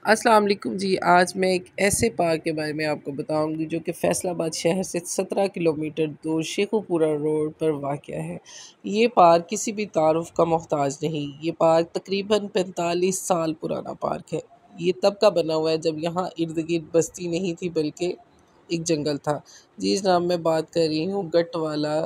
अस्सलाम वालेकुम जी। आज मैं एक ऐसे पार्क के बारे में आपको बताऊंगी जो कि फैसलाबाद शहर से 17 किलोमीटर दूर शेखुपुरा रोड पर वाक़या है। ये पार्क किसी भी तारुफ का मोहताज नहीं। ये पार्क तकरीबन 45 साल पुराना पार्क है। ये तब का बना हुआ है जब यहाँ इर्द गिर्द बस्ती नहीं थी बल्कि एक जंगल था। जिस नाम मैं बात कर रही हूँ गट वाला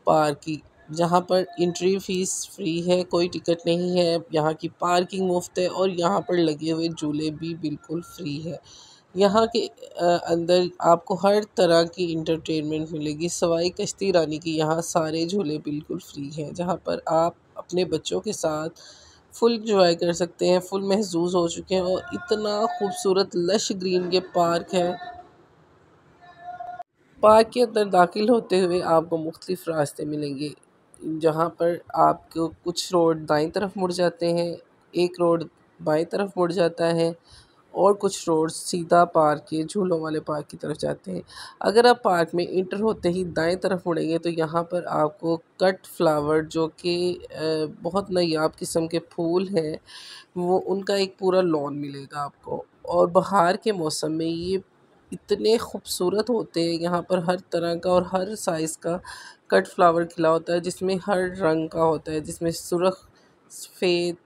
पार्क की, जहाँ पर एंट्री फ़ीस फ्री है, कोई टिकट नहीं है, यहाँ की पार्किंग मुफ़्त है और यहाँ पर लगे हुए झूले भी बिल्कुल फ्री है। यहाँ के अंदर आपको हर तरह की एंटरटेनमेंट मिलेगी सवाए कश्ती रानी की। यहाँ सारे झूले बिल्कुल फ्री हैं, जहाँ पर आप अपने बच्चों के साथ फुल एंजॉय कर सकते हैं, फुल महजूज़ हो चुके हैं। और इतना खूबसूरत लश ग्रीन ये पार्क है। पार्क के अंदर दाखिल होते हुए आपको मुख्तलिफ रास्ते मिलेंगे, जहाँ पर आपको कुछ रोड दाईं तरफ मुड़ जाते हैं, एक रोड बाईं तरफ मुड़ जाता है और कुछ रोड सीधा पार्क के झूलों वाले पार्क की तरफ जाते हैं। अगर आप पार्क में इंटर होते ही दाएं तरफ मुड़ेंगे तो यहाँ पर आपको कट फ्लावर, जो कि बहुत नायाब किस्म के फूल हैं, वो उनका एक पूरा लॉन मिलेगा आपको। और बहार के मौसम में ये इतने खूबसूरत होते हैं। यहाँ पर हर तरह का और हर साइज़ का कट फ्लावर खिला होता है, जिसमें हर रंग का होता है, जिसमें सुर्ख, सफ़ेद,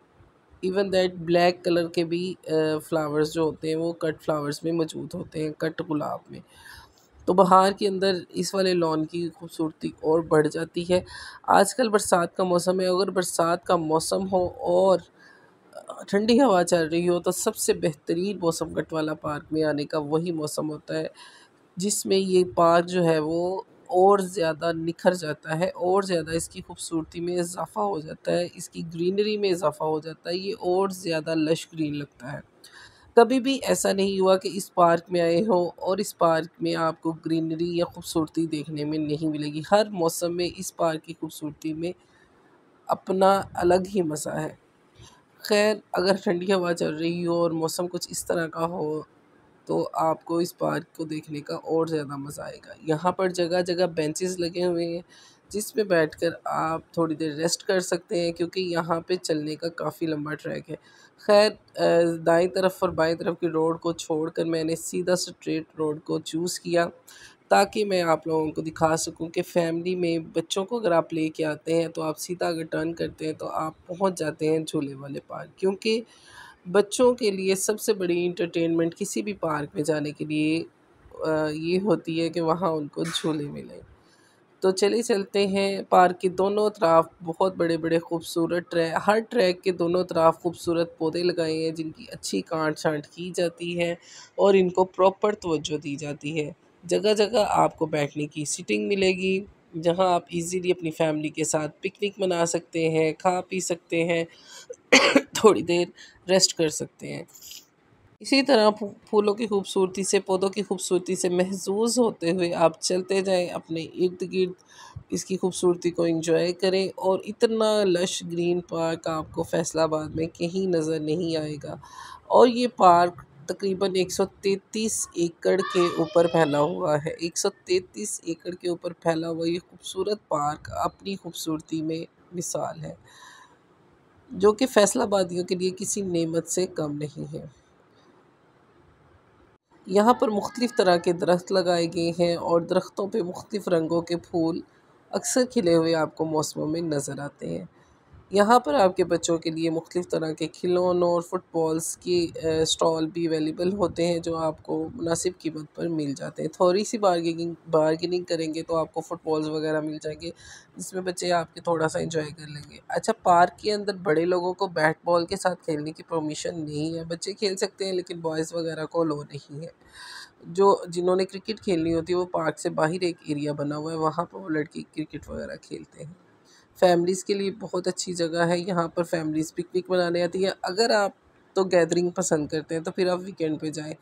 इवन दैट ब्लैक कलर के भी फ्लावर्स जो होते हैं वो कट फ्लावर्स में मौजूद होते हैं, कट गुलाब में। तो बहार के अंदर इस वाले लॉन की खूबसूरती और बढ़ जाती है। आजकल बरसात का मौसम है, अगर बरसात का मौसम हो और ठंडी हवा चल रही हो तो सबसे बेहतरीन मौसम गटवाला पार्क में आने का वही मौसम होता है, जिसमें ये पार्क जो है वो और ज़्यादा निखर जाता है और ज़्यादा इसकी खूबसूरती में इजाफ़ा हो जाता है, इसकी ग्रीनरी में इजाफ़ा हो जाता है, ये और ज़्यादा लश ग्रीन लगता है। कभी भी ऐसा नहीं हुआ कि इस पार्क में आए हो और इस पार्क में आपको ग्रीनरी या खूबसूरती देखने में नहीं मिलेगी। हर मौसम में इस पार्क की खूबसूरती में अपना अलग ही मज़ा है। खैर, अगर ठंडी हवा चल रही हो और मौसम कुछ इस तरह का हो तो आपको इस पार्क को देखने का और ज़्यादा मज़ा आएगा। यहाँ पर जगह-जगह बेंचेस लगे हुए हैं, जिसमें बैठकर आप थोड़ी देर रेस्ट कर सकते हैं, क्योंकि यहाँ पे चलने का काफ़ी लंबा ट्रैक है। खैर, दाईं तरफ और बाईं तरफ की रोड को छोड़कर मैंने सीधा स्ट्रेट रोड को चूज़ किया, ताकि मैं आप लोगों को दिखा सकूँ कि फ़ैमिली में बच्चों को अगर आप लेके आते हैं तो आप सीधा अगर टर्न करते हैं तो आप पहुँच जाते हैं झूले वाले पार्क। क्योंकि बच्चों के लिए सबसे बड़ी एंटरटेनमेंट किसी भी पार्क में जाने के लिए ये होती है कि वहाँ उनको झूले मिलें। तो चलिए चलते हैं। पार्क के दोनों तरफ बहुत बड़े-बड़े खूबसूरत हर ट्रैक के दोनों तरफ खूबसूरत पौधे लगाए हैं, जिनकी अच्छी काट-छाँट की जाती है और इनको प्रॉपर तवज्जो दी जाती है। जगह-जगह आपको बैठने की सीटिंग मिलेगी, जहाँ आप इज़िली अपनी फैमिली के साथ पिकनिक मना सकते हैं, खा पी सकते हैं, थोड़ी देर रेस्ट कर सकते हैं। इसी तरह फूलों की खूबसूरती से, पौधों की खूबसूरती से महज़ूज़ होते हुए आप चलते जाएँ, अपने इर्द-गिर्द इसकी खूबसूरती को एंजॉय करें। और इतना लश ग्रीन पार्क आपको फैसलाबाद में कहीं नज़र नहीं आएगा। और ये पार्क तकरीबन 133 एकड़ के ऊपर फैला हुआ है। 133 एकड़ के ऊपर फैला हुआ ये खूबसूरत पार्क अपनी खूबसूरती में मिसाल है, जो कि फैसलाबादियों के लिए किसी नेमत से कम नहीं है। यहाँ पर मुख्तलिफ़ तरह के दरख्त लगाए गए हैं और दरख्तों पे मुख्तलिफ़ रंगों के फूल अक्सर खिले हुए आपको मौसमों में नज़र आते हैं। यहाँ पर आपके बच्चों के लिए मुख्तलिफ़ तरह के खिलौनों और फुटबॉल्स की स्टॉल भी अवेलेबल होते हैं, जो आपको मुनासिब कीमत पर मिल जाते हैं। थोड़ी-सी बार्गेनिंग करेंगे तो आपको फुटबॉल्स वगैरह मिल जाएँगे, जिसमें बच्चे आपके थोड़ा-सा एंजॉय कर लेंगे। अच्छा, पार्क के अंदर बड़े लोगों को बैट बॉल के साथ खेलने की परमिशन नहीं है। बच्चे खेल सकते हैं, लेकिन बॉयज़ वगैरह को अलाउ नहीं है। जिन्होंने क्रिकेट खेलनी होती है वो पार्क से बाहर एक एरिया बना हुआ है, वहाँ पर वो लड़के क्रिकेट वगैरह खेलते हैं। फैमिलीज़ के लिए बहुत अच्छी जगह है, यहाँ पर फैमिलीज़ पिकनिक मनाने आती हैं। अगर आप तो गैदरिंग पसंद करते हैं तो फिर आप वीकेंड पे जाएँ,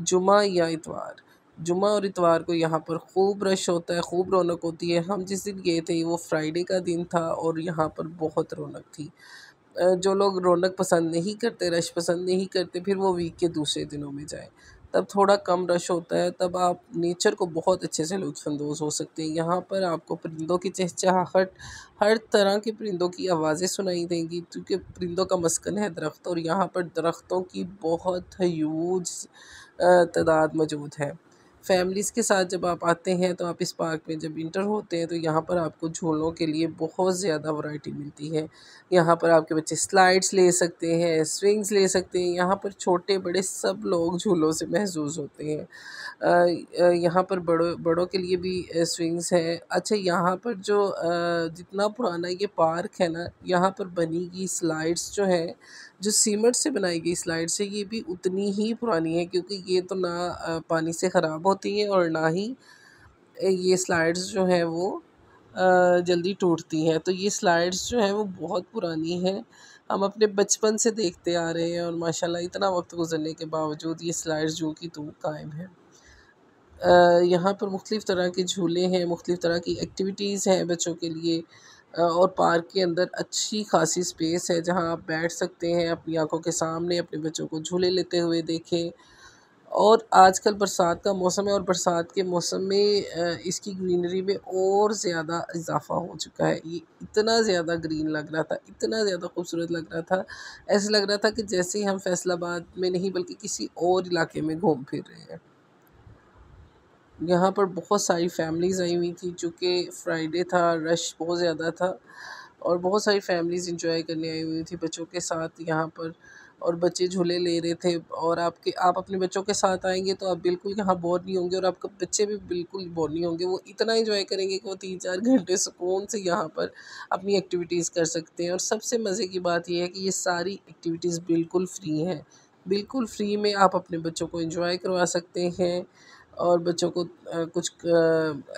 जुमा या इतवार। जुमा और इतवार को यहाँ पर खूब रश होता है, खूब रौनक होती है। हम जिस दिन गए थे वो फ्राइडे का दिन था और यहाँ पर बहुत रौनक थी। जो लोग रौनक पसंद नहीं करते, रश पसंद नहीं करते, फिर वो वीक के दूसरे दिनों में जाएँ। तब थोड़ा कम रश होता है, तब आप नेचर को बहुत अच्छे से लुत्फ़अंदोज़ हो सकते हैं। यहाँ पर आपको परिंदों की चहचहाहट, हर तरह के परिंदों की आवाज़ें सुनाई देंगी, क्योंकि परिंदों का मस्कन है दरख्त, और यहाँ पर दरख्तों की बहुत ह्यूज तादाद मौजूद है। फैमिलीज़ के साथ जब आप आते हैं तो आप इस पार्क में जब इंटर होते हैं तो यहाँ पर आपको झूलों के लिए बहुत ज़्यादा वैरायटी मिलती है। यहाँ पर आपके बच्चे स्लाइड्स ले सकते हैं, स्विंग्स ले सकते हैं, यहाँ पर छोटे बड़े सब लोग झूलों से महज़ूज़ होते हैं। यहाँ पर बड़ों बड़ों के लिए भी स्विंग्स हैं। अच्छा, यहाँ पर जो जितना पुराना ये पार्क है ना, यहाँ पर बनी गई स्लाइड्स जो हैं, जो सीमेंट से बनाई गई स्लाइड्स है, ये भी उतनी ही पुरानी है, क्योंकि ये तो ना पानी से ख़राब होती हैं और ना ही ये स्लाइड्स जो हैं वो जल्दी टूटती हैं। तो ये स्लाइड्स जो हैं वो बहुत पुरानी हैं, हम अपने बचपन से देखते आ रहे हैं, और माशाल्लाह इतना वक्त गुजरने के बावजूद ये स्लाइड्स जो की त्यों कायम है। यहाँ पर मुख्तलिफ़ तरह के झूले हैं, मुख्तलिफ़ तरह की एक्टिविटीज़ हैं बच्चों के लिए, और पार्क के अंदर अच्छी खासी स्पेस है जहाँ आप बैठ सकते हैं, अपनी आँखों के सामने अपने बच्चों को झूले लेते हुए देखें। और आजकल बरसात का मौसम है, और बरसात के मौसम में इसकी ग्रीनरी में और ज़्यादा इजाफ़ा हो चुका है। ये इतना ज़्यादा ग्रीन लग रहा था, इतना ज़्यादा खूबसूरत लग रहा था, ऐसा लग रहा था कि जैसे ही हम फैसलाबाद में नहीं बल्कि किसी और इलाके में घूम फिर रहे हैं। यहाँ पर बहुत सारी फैमिलीज़ आई हुई थी, चूँकि फ्राइडे था, रश बहुत ज़्यादा था, और बहुत सारी फैमिलीज़ एंजॉय करने आई हुई थी बच्चों के साथ यहाँ पर, और बच्चे झूले ले रहे थे। और आप अपने बच्चों के साथ आएंगे तो आप बिल्कुल यहाँ बोर नहीं होंगे, और आपके बच्चे भी बिल्कुल बोर नहीं होंगे। वो इतना एंजॉय करेंगे कि वो 3-4 घंटे सुकून से यहाँ पर अपनी एक्टिविटीज़ कर सकते हैं। और सबसे मज़े की बात यह है कि ये सारी एक्टिविटीज़ बिल्कुल फ्री हैं, बिल्कुल फ्री में आप अपने बच्चों को एंजॉय करवा सकते हैं। और बच्चों को कुछ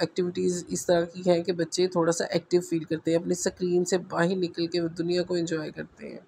एक्टिविटीज़ इस तरह की हैं कि बच्चे थोड़ा सा एक्टिव फ़ील करते हैं, अपनी स्क्रीन से बाहर निकल के दुनिया को एंजॉय करते हैं।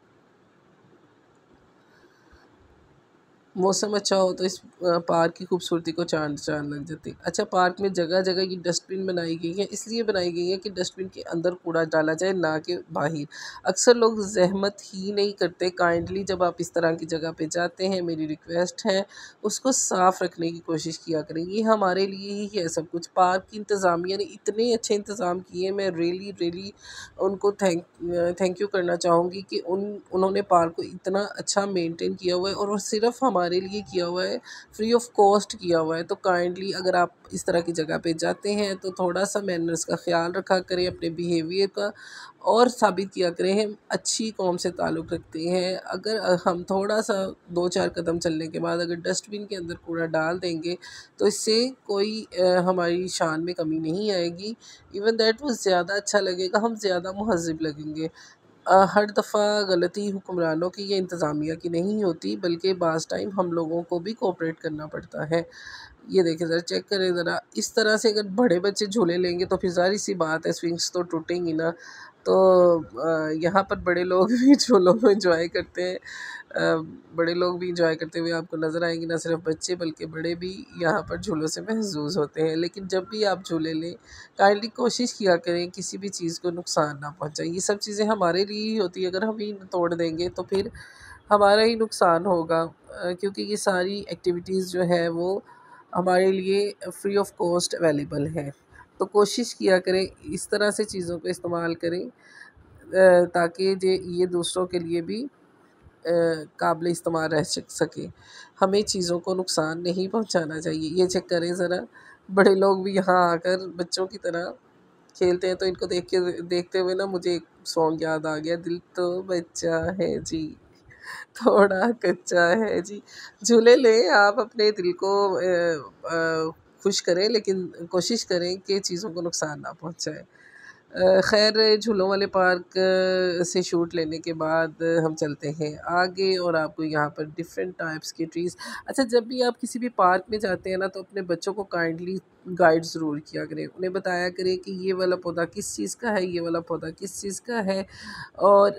मौसम अच्छा हो तो इस पार्क की खूबसूरती को चाँद चाँद लग जाती है। अच्छा, पार्क में जगह-जगह की डस्टबिन बनाई गई है, इसलिए बनाई गई है कि डस्टबिन के अंदर कूड़ा डाला जाए, ना कि बाहर। अक्सर लोग ज़हमत ही नहीं करते। काइंडली जब आप इस तरह की जगह पे जाते हैं, मेरी रिक्वेस्ट है, उसको साफ़ रखने की कोशिश किया करें। ये हमारे लिए ही है सब कुछ। पार्क की इंतज़ामिया ने इतने अच्छे इंतज़ाम किए हैं, मैं रियली उनको थैंक यू करना चाहूँगी कि उन्होंने पार्क को इतना अच्छा मेंटेन किया हुआ है, और वो सिर्फ़ हमारे लिए किया हुआ है, फ्री ऑफ कॉस्ट किया हुआ है। तो काइंडली अगर आप इस तरह की जगह पे जाते हैं तो थोड़ा-सा मैनर्स का ख़्याल रखा करें, अपने बिहेवियर का, और साबित किया करें हम अच्छी कौम से ताल्लुक़ रखते हैं। अगर हम थोड़ा-सा 2-4 कदम चलने के बाद अगर डस्टबिन के अंदर कूड़ा डाल देंगे तो इससे कोई हमारी शान में कमी नहीं आएगी। इवन दैट वो ज़्यादा अच्छा लगेगा, हम ज़्यादा मुहज़्ज़ब लगेंगे। हर दफ़ा गलती हुक्मरानों की या इंतज़ामिया की नहीं होती, बल्कि बाज़ टाइम हम लोगों को भी कोऑपरेट करना पड़ता है। ये देखें ज़रा, चेक करें ज़रा, इस तरह से अगर बड़े बच्चे झूले लेंगे तो फिर ज़ाहिर-सी बात है स्विंग्स तो टूटेंगी ना। तो यहाँ पर बड़े लोग भी झूलों को एंजॉय करते हैं। बड़े लोग भी एंजॉय करते हुए आपको नज़र आएंगे, ना सिर्फ बच्चे बल्कि बड़े भी यहाँ पर झूलों से महजूज़ होते हैं। लेकिन जब भी आप झूले लें, काइंडली कोशिश किया करें किसी भी चीज़ को नुकसान ना पहुँचाएं। ये सब चीज़ें हमारे लिए ही होती है, अगर हम ही तोड़ देंगे तो फिर हमारा ही नुकसान होगा, क्योंकि ये सारी एक्टिविटीज़ जो है वो हमारे लिए फ्री ऑफ कॉस्ट अवेलेबल है। तो कोशिश किया करें इस तरह से चीज़ों को इस्तेमाल करें, ताकि ये दूसरों के लिए भी काबिल इस्तेमाल रह सके। हमें चीज़ों को नुकसान नहीं पहुंचाना चाहिए। ये चेक करें ज़रा, बड़े लोग भी यहाँ आकर बच्चों की तरह खेलते हैं, तो इनको देखते हुए ना मुझे एक सॉन्ग याद आ गया, दिल तो बच्चा है जी, थोड़ा कच्चा है जी। झूले लें, आप अपने दिल को खुश करें, लेकिन कोशिश करें कि चीज़ों को नुकसान ना पहुँचाएँ। खैर, झूलों वाले पार्क से शूट लेने के बाद हम चलते हैं आगे, और आपको यहाँ पर डिफरेंट टाइप्स के ट्रीज़। अच्छा, जब भी आप किसी भी पार्क में जाते हैं ना तो अपने बच्चों को काइंडली गाइड ज़रूर किया करें, उन्हें बताया करें कि ये वाला पौधा किस चीज़ का है, ये वाला पौधा किस चीज़ का है। और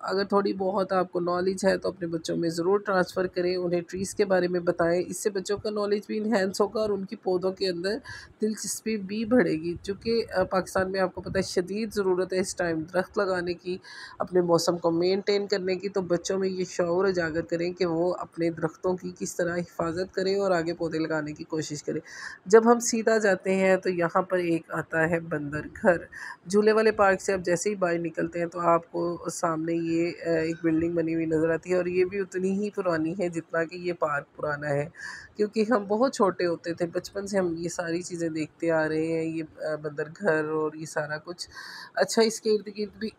अगर थोड़ी बहुत आपको नॉलेज है तो अपने बच्चों में ज़रूर ट्रांसफ़र करें, उन्हें ट्रीज़ के बारे में बताएँ, इससे बच्चों का नॉलेज भी इन्हेंस होगा और उनकी पौधों के अंदर दिलचस्पी भी बढ़ेगी। चूँकि पाकिस्तान में आपको पता है शदीद ज़रूरत है इस टाइम दरख्त लगाने की, अपने मौसम को मेंटेन करने की, तो बच्चों में ये शऊर उजागर करें कि वो अपने दरख्तों की किस तरह हिफाजत करें और आगे पौधे लगाने की कोशिश करें। जब हम सीधा जाते हैं तो यहाँ पर एक आता है बंदर घर। झूले वाले पार्क से आप जैसे ही बाहर निकलते हैं तो आपको सामने ये एक बिल्डिंग बनी हुई नज़र आती है और ये भी उतनी ही पुरानी है जितना कि ये पार्क पुराना है। क्योंकि हम बहुत छोटे होते थे, बचपन से हम ये सारी चीज़ें देखते आ रहे हैं, ये बंदर घर और ये सारा कुछ। अच्छा, इसके इर्द-गिर्द भी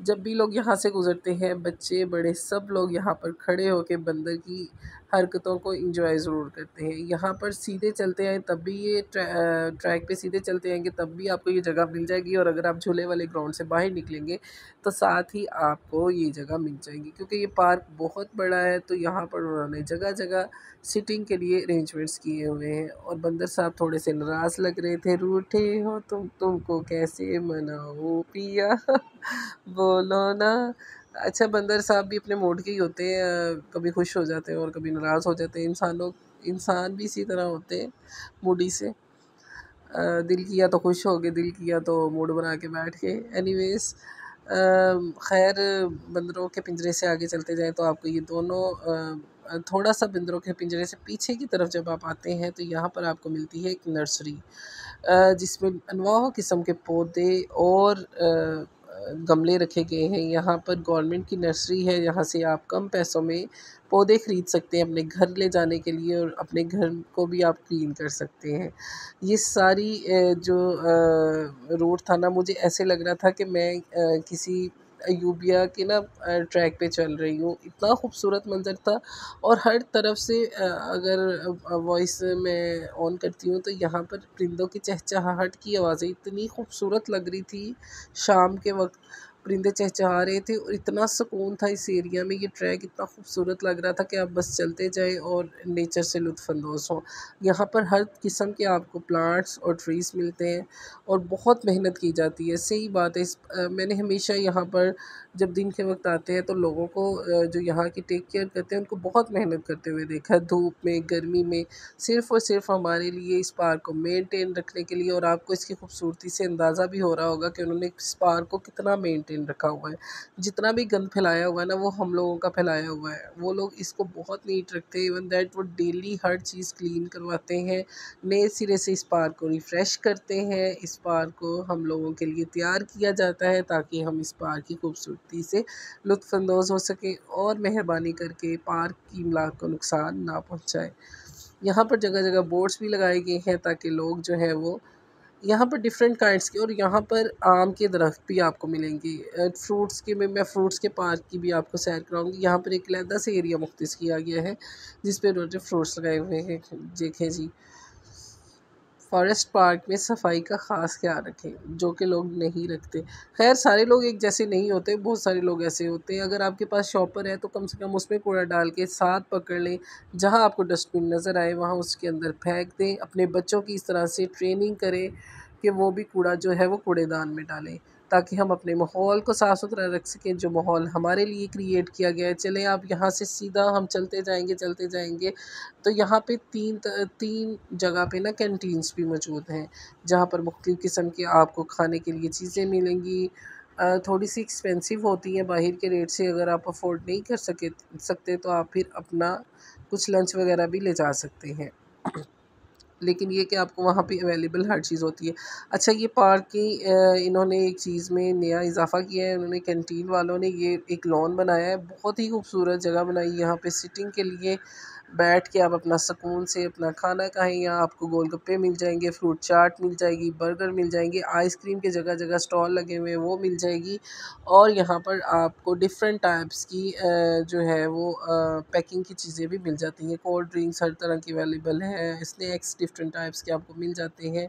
जब भी लोग यहाँ से गुज़रते हैं, बच्चे बड़े सब लोग यहाँ पर खड़े होके बंदर की हरकतों को एंजॉय ज़रूर करते हैं। यहाँ पर सीधे चलते हैं तब भी ये ट्रैक पे सीधे चलते आएँगे तब भी आपको ये जगह मिल जाएगी, और अगर आप झूले वाले ग्राउंड से बाहर निकलेंगे तो साथ ही आपको ये जगह मिल जाएगी। क्योंकि ये पार्क बहुत बड़ा है तो यहाँ पर उन्होंने जगह-जगह सिटिंग के लिए अरेंजमेंट्स किए हुए हैं। और बंदर साहब थोड़े से नाराज़ लग रहे थे, रूठे हो तुम, तुमको कैसे मनाऊँ पिया बोलो ना। अच्छा, बंदर साहब भी अपने मूड के ही होते हैं, कभी खुश हो जाते हैं और कभी नाराज़ हो जाते हैं। इंसान भी इसी तरह होते हैं, मूडी से। दिल किया तो खुश हो गए, दिल किया तो मूड बना के बैठ गए। एनीवेज़, खैर, बंदरों के पिंजरे से आगे चलते जाएँ तो आपको ये दोनों थोड़ा-सा बंदरों के पिंजरे से पीछे की तरफ जब आप आते हैं तो यहाँ पर आपको मिलती है एक नर्सरी, जिसमें अनवाह किस्म के पौधे और गमले रखे गए हैं। यहाँ पर गवर्नमेंट की नर्सरी है, यहाँ से आप कम पैसों में पौधे ख़रीद सकते हैं अपने घर ले जाने के लिए, और अपने घर को भी आप क्लीन कर सकते हैं। ये सारी जो रोड था ना, मुझे ऐसे लग रहा था कि मैं किसी अयूबिया के ना ट्रैक पे चल रही हूँ। इतना खूबसूरत मंज़र था, और हर तरफ से अगर वॉइस मैं ऑन करती हूँ तो यहाँ पर परिंदों की चहचहाहट की आवाज़ें इतनी खूबसूरत लग रही थी। शाम के वक़्त परिंदे चहचहा रहे थे और इतना सुकून था इस एरिया में, ये ट्रैक इतना खूबसूरत लग रहा था कि आप बस चलते जाएँ और नेचर से लुत्फ़अंदोज़ हों। यहाँ पर हर किस्म के आपको प्लांट्स और ट्रीज़ मिलते हैं और बहुत मेहनत की जाती है। सही बात है, मैंने हमेशा यहाँ पर जब दिन के वक़्त आते हैं तो लोगों को जो यहाँ की टेक केयर करते हैं उनको बहुत मेहनत करते हुए देखा है, धूप में, गर्मी में, सिर्फ़ और सिर्फ़ हमारे लिए इस पार्क को मेंटेन रखने के लिए। और आपको इसकी खूबसूरती से अंदाज़ा भी हो रहा होगा कि उन्होंने इस पार्क को कितना मेंटेन रखा हुआ है। जितना भी गंद फैलाया हुआ है ना, वो हम लोगों का फैलाया हुआ है। वो लोग इसको बहुत नीट रखते हैं, इवन दैट वो डेली हर चीज़ क्लीन करवाते हैं, नए सिरे से इस पार्क को रिफ़्रेश करते हैं। इस पार्क को हम लोगों के लिए तैयार किया जाता है ताकि हम इस पार्क की खूबसूरती से लुत्फ़अंदोज़ हो सकें और मेहरबानी करके पार्क की इमलाक को नुकसान ना पहुँचाएँ। यहाँ पर जगह-जगह बोर्ड्स भी लगाए गए हैं ताकि लोग जो है वो यहाँ पर डिफरेंट काइंड्स के, और यहाँ पर आम के दरख्त भी आपको मिलेंगे। फ्रूट्स के में मैं फ्रूट्स के पार्क की भी आपको सैर कराऊँगी। यहाँ पर एक अलहदा से एरिया मुख्तस किया गया है जिस पे उन्होंने फ्रूट्स लगाए हुए हैं। देखें जी, फ़ॉरेस्ट पार्क में सफाई का ख़ास ख्याल रखें, जो कि लोग नहीं रखते। ख़ैर, सारे लोग एक जैसे नहीं होते, बहुत सारे लोग ऐसे होते हैं। अगर आपके पास शॉपर है तो कम से कम उसमें कूड़ा डाल के साथ पकड़ लें। जहाँ आपको डस्टबिन नज़र आए वहाँ उसके अंदर फेंक दें। अपने बच्चों की इस तरह से ट्रेनिंग करें कि वो भी कूड़ा जो है वो कूड़ेदान में डालें, ताकि हम अपने माहौल को साफ़ सुथरा रख सकें, जो माहौल हमारे लिए क्रिएट किया गया है। चलें, आप यहाँ से सीधा हम चलते जाएँगे तो यहाँ पे 3 जगह पे ना कैंटीन्स भी मौजूद हैं, जहाँ पर मुख्तलिफ़ किस्म की आपको खाने के लिए चीज़ें मिलेंगी। थोड़ी-सी एक्सपेंसिव होती हैं बाहर के रेट से, अगर आप अफ़ोर्ड नहीं कर सकते तो आप फिर अपना कुछ लंच वग़ैरह भी ले जा सकते हैं। लेकिन ये कि आपको वहाँ पे अवेलेबल हर चीज़ होती है। अच्छा, ये पार्क की इन्होंने एक चीज़ में नया इज़ाफ़ा किया है, उन्होंने कैंटीन वालों ने ये एक लॉन बनाया है, बहुत ही खूबसूरत जगह बनाई है यहाँ पे सिटिंग के लिए। बैठ के आप अपना सुकून से अपना खाना खाएँ, यहाँ आपको गोलगप्पे मिल जाएँगे, फ्रूट चाट मिल जाएगी, बर्गर मिल जाएँगे, आइसक्रीम के जगह-जगह स्टॉल लगे हुए हैं वो मिल जाएगी। और यहाँ पर आपको डिफ़रेंट टाइप्स की जो है वो पैकिंग की चीज़ें भी मिल जाती हैं। कोल्ड ड्रिंक्स हर तरह की अवेलेबल है, स्नैक्स डिफ़रेंट टाइप्स के आपको मिल जाते हैं।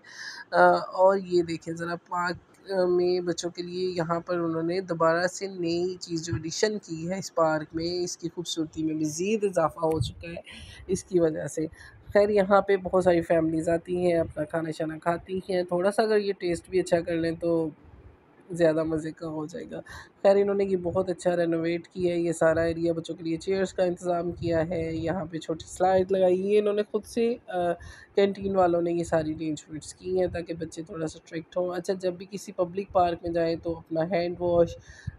और ये देखें ज़रा, पार्क में बच्चों के लिए यहाँ पर उन्होंने दोबारा से नई चीज़ जो एडिशन की है इस पार्क में, इसकी खूबसूरती में मज़ीद इज़ाफ़ा हो चुका है इसकी वजह से। खैर यहाँ पे बहुत सारी फैमिलीज़ आती हैं, अपना खाना शाना खाती हैं, थोड़ा-सा अगर ये टेस्ट भी अच्छा कर लें तो ज़्यादा मज़े का हो जाएगा। ख़ैर इन्होंने ये बहुत अच्छा रेनोवेट किया है ये सारा एरिया, बच्चों के लिए चेयर्स का इंतज़ाम किया है, यहाँ पे छोटी स्लाइड लगाई है, ये इन्होंने खुद से कैंटीन वालों ने ये सारी अरेंजमेंट्स की हैं ताकि बच्चे थोड़ा-सा स्ट्रिक्ट हों। अच्छा, जब भी किसी पब्लिक पार्क में जाएँ तो अपना हैंड वॉश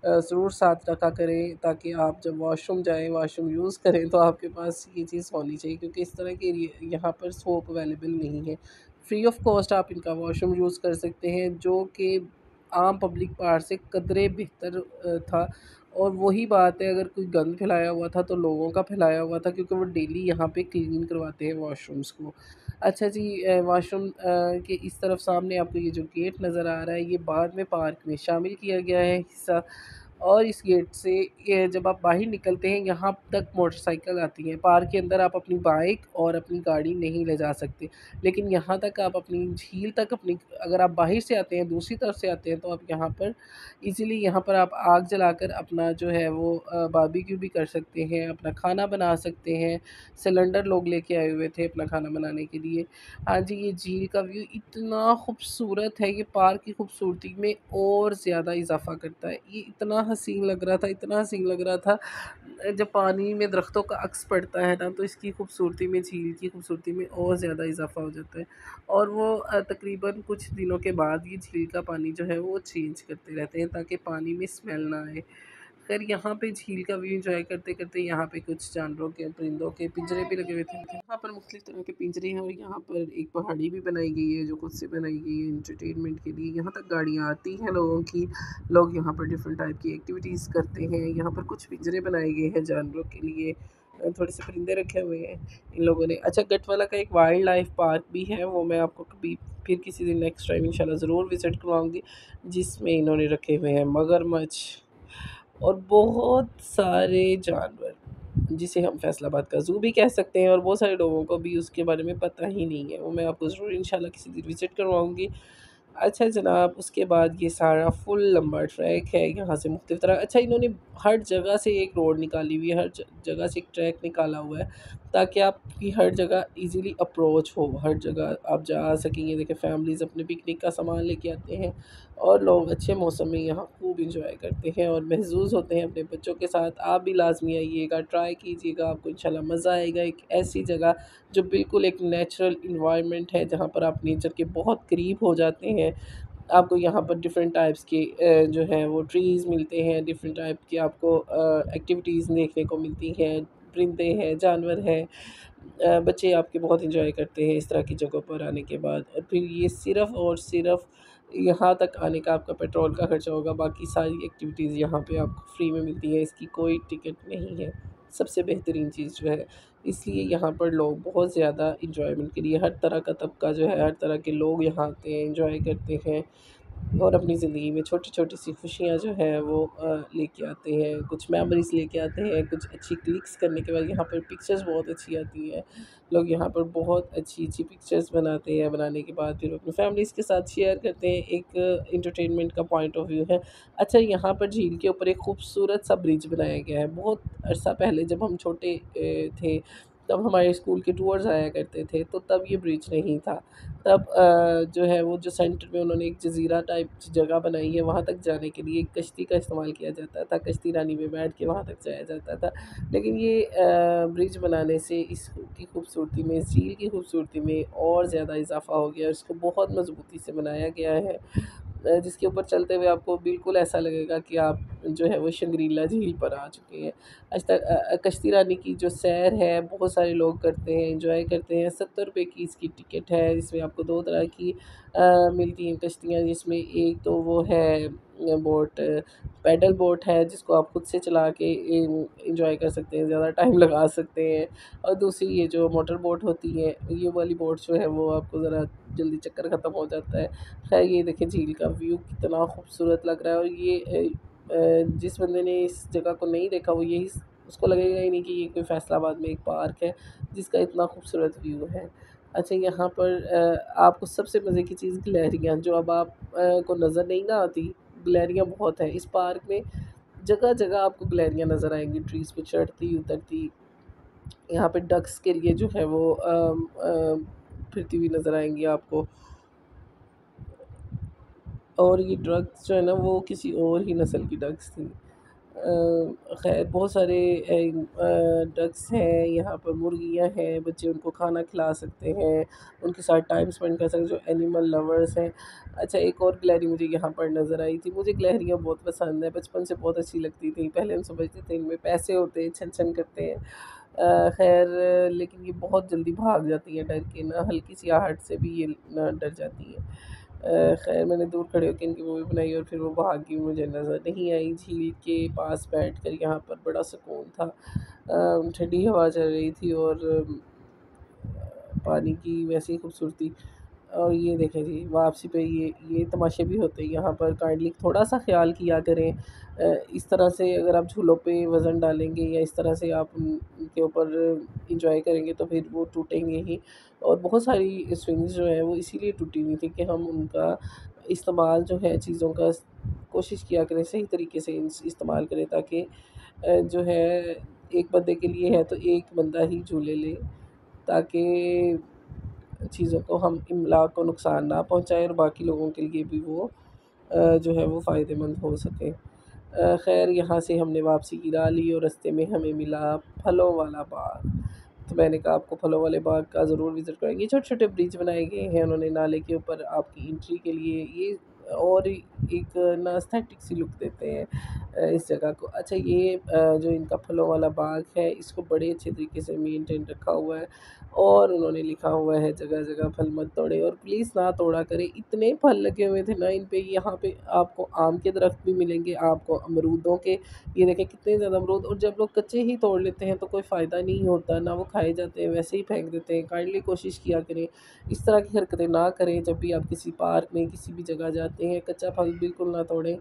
ज़रूर साथ रखा करें ताकि आप जब वॉशरूम जाएँ, वॉशरूम यूज़ करें तो आपके पास ये चीज़ होनी चाहिए, क्योंकि इस तरह के एरिया यहाँ पर सोप अवेलेबल नहीं है। फ्री ऑफ कॉस्ट आप इनका वॉशरूम यूज़ कर सकते हैं, जो कि आम पब्लिक पार्क से कदरे बेहतर था। और वही बात है, अगर कोई गंद फैलाया हुआ था तो लोगों का फैलाया हुआ था, क्योंकि वो डेली यहाँ पे क्लीन करवाते हैं वॉशरूम्स को। अच्छा जी, वॉशरूम के इस तरफ सामने आपको ये जो गेट नज़र आ रहा है, ये बाद में पार्क में शामिल किया गया है हिस्सा। और इस गेट से ये जब आप बाहर निकलते हैं, यहाँ तक मोटरसाइकिल आती हैं। पार्क के अंदर आप अपनी बाइक और अपनी गाड़ी नहीं ले जा सकते, लेकिन यहाँ तक आप अपनी झील तक अपनी, अगर आप बाहर से आते हैं, दूसरी तरफ से आते हैं, तो आप यहाँ पर इजीली यहाँ पर आप आग जलाकर अपना जो है वो बारबेक्यू भी कर सकते हैं, अपना खाना बना सकते हैं। सिलेंडर लोग लेके आए हुए थे अपना खाना बनाने के लिए। हाँ जी, ये झील का व्यू इतना खूबसूरत है, ये पार्क की खूबसूरती में और ज़्यादा इज़ाफ़ा करता है। ये इतना हसीन लग रहा था, इतना हसीन लग रहा था। जब पानी में दरख्तों का अक्स पड़ता है ना, तो इसकी खूबसूरती में, झील की खूबसूरती में और ज़्यादा इज़ाफ़ा हो जाता है। और वो तकरीबन कुछ दिनों के बाद ये झील का पानी जो है वो चेंज करते रहते हैं ताकि पानी में स्मेल ना आए। खैर यहाँ पे झील का व्यू एंजॉय करते-करते यहाँ पे कुछ जानवरों के, परिंदों के पिंजरे भी लगे हुए थे। यहाँ पर मुख्तलिफ तरह के पिंजरे हैं और यहाँ पर एक पहाड़ी भी बनाई गई है जो खुद से बनाई गई है एंटरटेनमेंट के लिए। यहाँ तक गाड़ियाँ आती हैं लोगों की, लोग यहाँ पर डिफरेंट टाइप की एक्टिविटीज़ करते हैं। यहाँ पर कुछ पिंजरे बनाए गए हैं जानवरों के लिए। थोड़े से परिंदे रखे हुए हैं इन लोगों ने। अच्छा, गटवाला का एक वाइल्ड लाइफ पार्क भी है, वो मैं आपको कभी फिर किसी दिन नेक्स्ट टाइम इंशाल्लाह ज़रूर विज़िट करवाऊँगी, जिसमें इन्होंने रखे हुए हैं मगरमच्छ और बहुत सारे जानवर, जिसे हम फैसलाबाद का ज़ू भी कह सकते हैं, और बहुत सारे लोगों को भी उसके बारे में पता ही नहीं है। वो मैं आपको ज़रूर इंशाल्लाह किसी दिन विज़िट करवाऊँगी। अच्छा जनाब, उसके बाद ये सारा फुल लंबा ट्रैक है, यहाँ से मुख्तलिफ तरह, अच्छा इन्होंने हर जगह से एक रोड निकाली हुई है, हर जगह से एक ट्रैक निकाला हुआ है ताकि आपकी हर जगह इजीली अप्रोच हो, हर जगह आप जा सकेंगे। देखिए फैमिलीज़ अपने पिकनिक का सामान लेके आते हैं और लोग अच्छे मौसम में यहाँ खूब इंजॉय करते हैं और महजूज़ होते हैं अपने बच्चों के साथ। आप भी लाजमी आइएगा, ट्राई कीजिएगा, आपको इंशाल्लाह मज़ा आएगा। एक ऐसी जगह जो बिल्कुल एक नेचुरल इन्वायरमेंट है, जहाँ पर आप नेचर के बहुत करीब हो जाते हैं। आपको यहाँ पर डिफरेंट टाइप्स के जो हैं वो ट्रीज़ मिलते हैं, डिफरेंट टाइप की आपको एक्टिविटीज़ देखने को मिलती हैं, परिंदे हैं, जानवर हैं। बच्चे आपके बहुत एंजॉय करते हैं इस तरह की जगहों पर आने के बाद। और फिर ये सिर्फ़ और सिर्फ़ यहाँ तक आने का आपका पेट्रोल का खर्चा होगा, बाकी सारी एक्टिविटीज़ यहाँ पे आपको फ्री में मिलती है, इसकी कोई टिकट नहीं है। सबसे बेहतरीन चीज़ जो है, इसलिए यहाँ पर लोग बहुत ज़्यादा एन्जॉयमेंट के लिए, हर तरह का तबका जो है, हर तरह के लोग यहाँ आते हैं, एंजॉय करते हैं और अपनी ज़िंदगी में छोटी-छोटी सी खुशियाँ जो हैं वो लेके आते हैं, कुछ मेमोरीज़ लेके आते हैं, कुछ अच्छी क्लिक्स करने के बाद यहाँ पर पिक्चर्स बहुत अच्छी आती हैं। लोग यहाँ पर बहुत अच्छी-अच्छी पिक्चर्स बनाते हैं, बनाने के बाद फिर अपनी फैमिलीज़ के साथ शेयर करते हैं, एक एंटरटेनमेंट का पॉइंट ऑफ व्यू है। अच्छा, यहाँ पर झील के ऊपर एक खूबसूरत सा ब्रिज बनाया गया है। बहुत अरसा पहले जब हम छोटे थे, तब हमारे स्कूल के टूर्स आया करते थे, तो तब ये ब्रिज नहीं था। तब जो है वो जो सेंटर में उन्होंने एक जज़ीरा टाइप जगह बनाई है, वहाँ तक जाने के लिए एक कश्ती का इस्तेमाल किया जाता था, कश्ती रानी में बैठ के वहाँ तक जाया जाता था। लेकिन ये ब्रिज बनाने से इसकी खूबसूरती में, इस झील की खूबसूरती में और ज़्यादा इज़ाफ़ा हो गया और इसको बहुत मज़बूती से बनाया गया है। जिसके ऊपर चलते हुए आपको बिल्कुल ऐसा लगेगा कि आप जो है वो शंग्रीला झील पर आ चुके हैं। आज तक कश्ती रानी की जो सैर है बहुत सारे लोग करते हैं, एंजॉय करते हैं। ₹70 की इसकी टिकट है। इसमें आपको 2 तरह की मिलती हैं कश्तियाँ, जिसमें एक तो वो है बोट, पैडल बोट है जिसको आप खुद से चला के एंजॉय कर सकते हैं, ज़्यादा टाइम लगा सकते हैं। और दूसरी ये जो मोटर बोट होती है, ये वाली बोट जो है वो आपको ज़रा जल्दी चक्कर ख़त्म हो जाता है। ख़ैर ये देखिए झील का व्यू कितना खूबसूरत लग रहा है, और ये जिस बंदे ने इस जगह को नहीं देखा वो यही उसको लगेगा ही नहीं कि ये कोई फैसलाबाद में एक पार्क है जिसका इतना खूबसूरत व्यू है। अच्छा, यहाँ पर आपको सबसे मज़े की चीज़ गिलहरियाँ, जो अब आप को नज़र नहीं ना आती, गिलहरियाँ बहुत हैं इस पार्क में। जगह-जगह आपको गिलहरियाँ नज़र आएँगी, ट्रीज़ पे चढ़ती, उतरती। यहाँ पे डक्स के लिए जो है वो फिरती हुई नज़र आएंगी आपको। और ये डक्स जो है ना वो किसी और ही नस्ल की डक्स थी। खैर बहुत सारे डक्स हैं यहाँ पर, मुर्गियाँ हैं, बच्चे उनको खाना खिला सकते हैं, उनके साथ टाइम स्पेंड कर सकते हैं जो एनिमल लवर्स हैं। अच्छा, एक और गिलहरी मुझे यहाँ पर नज़र आई थी। मुझे गिलहरियाँ बहुत पसंद है, बचपन से बहुत अच्छी लगती थी। पहले हम समझते थे इनमें पैसे होते हैं, छन छन करते हैं। खैर लेकिन ये बहुत जल्दी भाग जाती हैं डर के ना, हल्की सी आहट से भी ये ना डर जाती हैं। खैर मैंने दूर खड़े होकर इनकी मूवी बनाई और फिर वो भागी, मुझे नज़र नहीं आई। झील के पास बैठकर यहाँ पर बड़ा सुकून था। ठंडी हवा चल रही थी और पानी की वैसी ही खूबसूरती। और ये देखें जी, वापसी पे ये तमाशे भी होते हैं यहाँ पर। काइंडली थोड़ा सा ख्याल किया करें। इस तरह से अगर आप झूलों पे वज़न डालेंगे या इस तरह से आप उनके ऊपर इंजॉय करेंगे तो फिर वो टूटेंगे ही। और बहुत सारी स्विंग्स जो हैं वो इसीलिए टूटी हुई थी कि हम उनका इस्तेमाल जो है चीज़ों का कोशिश किया करें सही तरीके से इस्तेमाल करें, ताकि जो है एक बंदे के लिए है तो एक बंदा ही झूले ले, ताकि चीज़ों को हम इमलाक को नुकसान ना पहुँचाएँ और बाकी लोगों के लिए भी वो जो है वो फ़ायदेमंद हो सके। खैर यहाँ से हमने वापसी की राह ली और रास्ते में हमें मिला फलों वाला बाग। तो मैंने कहा आपको फलों वाले बाग का ज़रूर विज़िट कराएँगे। छोटे-छोटे ब्रिज बनाए गए हैं उन्होंने नाले के ऊपर आपकी एंट्री के लिए। ये और एक ना एस्थेटिक सी लुक देते हैं इस जगह को। अच्छा, ये जो इनका फलों वाला बाग है इसको बड़े अच्छे तरीके से मेंटेन रखा हुआ है और उन्होंने लिखा हुआ है जगह-जगह फल मत तोड़ें और प्लीज़ ना तोड़ा करें। इतने फल लगे हुए थे ना इन पे, यहाँ पे आपको आम के दरख्त भी मिलेंगे, आपको अमरूदों के, ये देखें कितने ज़्यादा अमरूद। और जब लोग कच्चे ही तोड़ लेते हैं तो कोई फ़ायदा नहीं होता, ना वो खाए जाते हैं, वैसे ही फेंक देते हैं। काइंडली कोशिश किया करें इस तरह की हरकतें ना करें जब भी आप किसी पार्क में किसी भी जगह जाते हैं। कच्चा फल बिल्कुल ना तोड़ें,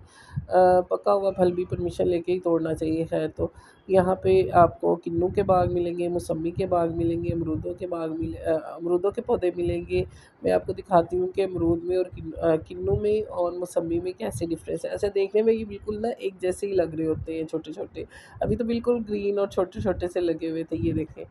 पका हुआ फल भी परमिशन लेके ही तोड़ना चाहिए। खैर तो यहाँ पे आपको किन्नू के बाग मिलेंगे, मौसम्बी के बाग मिलेंगे, अमरूदों के अमरूदों के पौधे मिलेंगे। मैं आपको दिखाती हूँ कि अमरूद में और किन्नू में और मौसम्बी में कैसे डिफ़रेंस है। ऐसा देखने में ये बिल्कुल ना एक जैसे ही लग रहे होते हैं छोटे-छोटे। अभी तो बिल्कुल ग्रीन और छोटे-छोटे से लगे हुए थे, ये देखें।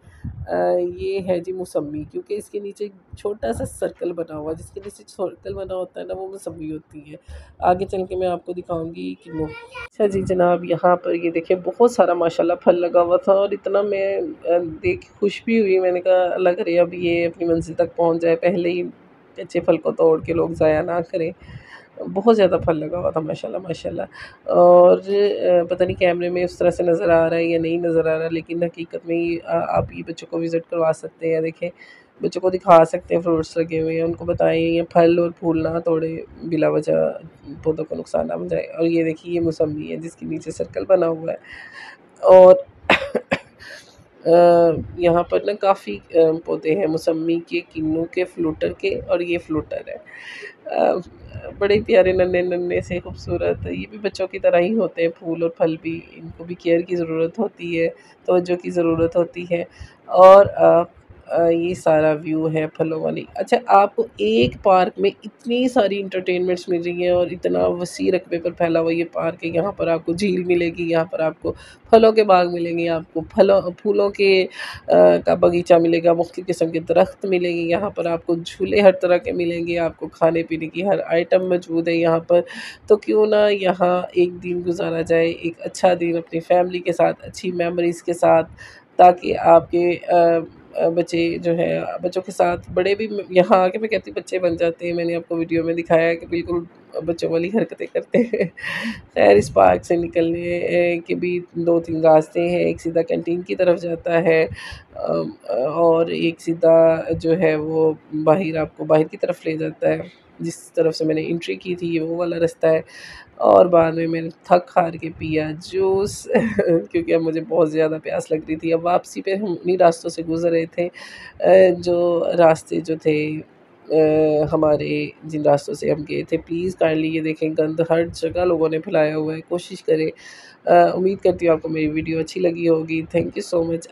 ये है जी मौसम्बी, क्योंकि इसके नीचे एक छोटा-सा सर्कल बना हुआ है, जिसके नीचे सर्कल बना होता है ना वो मौसम्बी होती है। आगे चल के मैं आपको दिखाऊँगी किन्नू। अच्छा जी जनाब, यहाँ पर ये देखिए बहुत सारा माशाल्लाह फल लगा हुआ था और इतना मैं देख के खुश भी हुई। मैंने कहा अल्लाह करे अब ये अपनी मंज़िल तक पहुँच जाए, पहले ही कच्चे फल को तोड़ के लोग ज़ाया ना करें। बहुत ज़्यादा फल लगा हुआ था माशाल्लाह माशाल्लाह। और पता नहीं कैमरे में उस तरह से नज़र आ रहा है या नहीं नज़र आ रहा है, लेकिन हकीकत में ये आप ये बच्चों को विज़िट करवा सकते हैं। देखें, बच्चों को दिखा सकते हैं फ्रूट्स लगे हुए हैं, उनको बताएँ ये फल और फूल ना तोड़े, बिला वजह पौधों को नुकसान ना पहुँचाए। और ये देखिए ये मौसम्बी है जिसके नीचे सर्कल बना हुआ है। और यहाँ पर ना काफ़ी पौधे हैं मौसम्बी के, किन्नू के, फ्लूटर के, और ये फ्लूटर है। अ, बड़े प्यारे नन्हे-नन्हे से खूबसूरत, ये भी बच्चों की तरह ही होते हैं फूल और फल भी, इनको भी केयर की ज़रूरत होती है, तवज्जो की ज़रूरत होती है। और ये सारा व्यू है फलों वाली। अच्छा, आपको एक पार्क में इतनी सारी एंटरटेनमेंट्स मिल रही हैं और इतना वसी रकबे पर फैला हुआ ये पार्क है। यहाँ पर आपको झील मिलेगी, यहाँ पर आपको फलों के बाग मिलेंगे, आपको फूलों के का बगीचा मिलेगा, मुख्तलिफ़ किस्म के दरख्त मिलेंगे, यहाँ पर आपको झूले हर तरह के मिलेंगे, आपको खाने-पीने की हर आइटम मौजूद है यहाँ पर। तो क्यों ना यहाँ एक दिन गुज़ारा जाए, एक अच्छा दिन अपनी फैमिली के साथ, अच्छी मेमोरीज़ के साथ, ताकि आपके बच्चे जो हैं, बच्चों के साथ बड़े भी यहाँ आके मैं कहती हूँ बच्चे बन जाते हैं। मैंने आपको वीडियो में दिखाया है कि बिल्कुल बच्चों वाली हरकतें करते हैं। खैर इस पार्क से निकलने के भी 2-3 रास्ते हैं, एक सीधा कैंटीन की तरफ जाता है और एक सीधा जो है वो बाहर आपको बाहर की तरफ ले जाता है। जिस तरफ से मैंने एंट्री की थी ये वो वाला रास्ता है। और बाद में मैंने थक-हार के पिया जूस क्योंकि अब मुझे बहुत ज़्यादा प्यास लग रही थी। अब वापसी पे हम उन्हीं रास्तों से गुज़र रहे थे जो रास्ते जो थे हमारे, जिन रास्तों से हम गए थे। प्लीज़ काइंडली ये देखें, गंद हर जगह लोगों ने फैलाया हुआ है। कोशिश करें। उम्मीद करती हूँ आपको मेरी वीडियो अच्छी लगी होगी। Thank you so much.